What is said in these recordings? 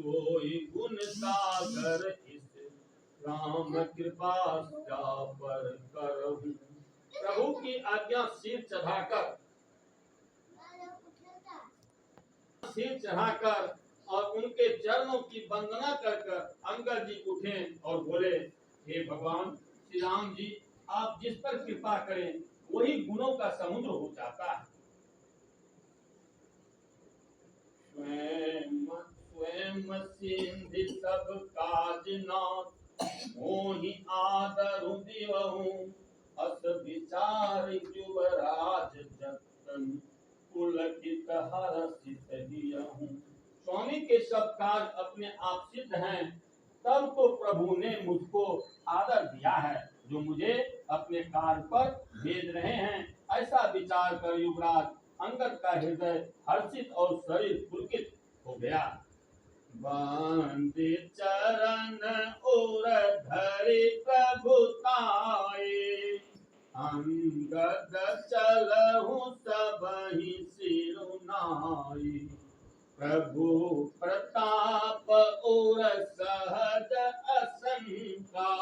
सोई गुण सागर इस राम कृपा पर करहूं। प्रभु की आज्ञा सिर चढ़ाकर और उनके चरणों की वंदना कर अंगद जी उठे और बोले, हे भगवान श्री राम जी, आप जिस पर कृपा करें वही गुणों का समुद्र हो जाता है। स्वयं सिंधि सब काज नाथ, मोहि आदरु दिवहु। अस विचार युवराज जतन, पुलकित हरषित हियहु। स्वामी के सब काज अपने आप सिद्ध हैं, तब तो प्रभु ने मुझको आदर दिया है जो मुझे अपने कार्य पर भेज रहे हैं। ऐसा विचार कर युवराज अंगद का हृदय हर्षित और शरीर पुलकित हो गया। वंदे चरण और धरि प्रभुताए, अंगद चलहु सबहि सिरुनाई। प्रभु प्रताप और सहज असंका,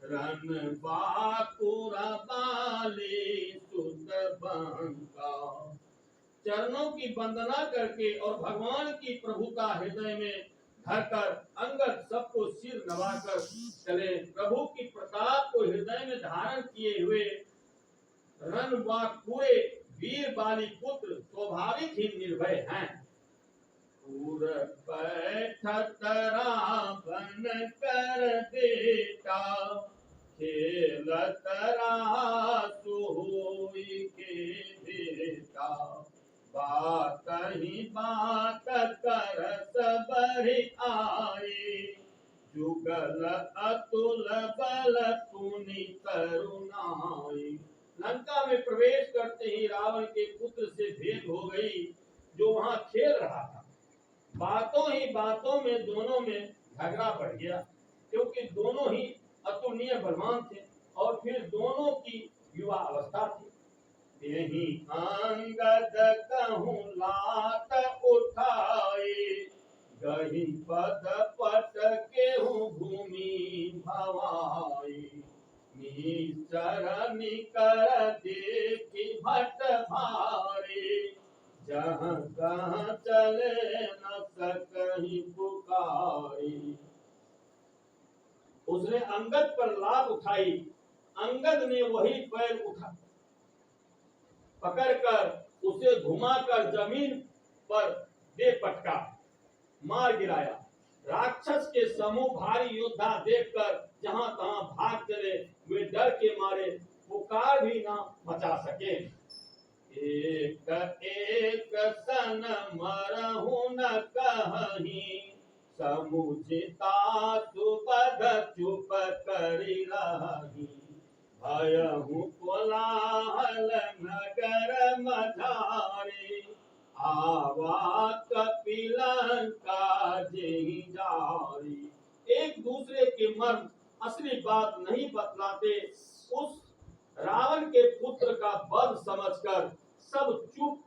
रन बाकुर बाले सुत बंका। चरणों की वंदना करके और भगवान की प्रभुता हृदय में धरकर अंगद सबको सिर नवाकर चले। प्रभु की प्रताप को हृदय में धारण किए हुए रणबांकुरे वीर बाली पुत्र स्वाभाविक ही निर्भय हैं। बैठत रावण कर बेटा, खेलत रासु होई के बेटा। बात ही बात करत बढ़ि आए, जुगल अतुल बल तुनि करुणाई। लंका में प्रवेश करते ही रावण के पुत्र से भेंट हो गई, जो वहां खेल रहा था। बातों ही बातों में दोनों में झगड़ा बढ़ गया, क्योंकि दोनों ही अतुलनीय बलवान थे और फिर दोनों की युवा अवस्था थी। यही अंगद कहूं लात उठाए, गही पद पट केहूं भूमि भवाई। निश्चर निकर देखी भट भारे, जहाँ कहाँ चले न सकहि पुकारी। उसने अंगद पर लात उठाई, अंगद ने वही पैर उठा पकड़कर उसे घुमाकर जमीन पर दे पटका, मार गिराया। राक्षस के समूह भारी योद्धा देखकर जहां तहां भाग चले, वे डर के मारे पुकार भी ना मचा सके। एक एक सन मरहु न कहीं, समुचिता सुबध चुप करि रही। भयहु कोलाहल नगर मझारे, आवा कपिलंका जेहि जारी। एक दूसरे के मर्म असली बात नहीं बतलाते। उस रावण के पुत्र का वध समझकर सब चुप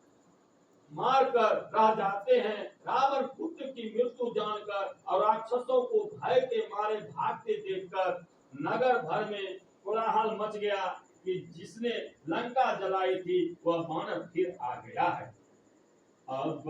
मारकर रह जाते हैं। रावण पुत्र की मृत्यु जानकर और राक्षसों को भय के मारे भागते देखकर नगर भर में कोलाहल मच गया कि जिसने लंका जलाई थी वह वानर फिर आ गया है। अब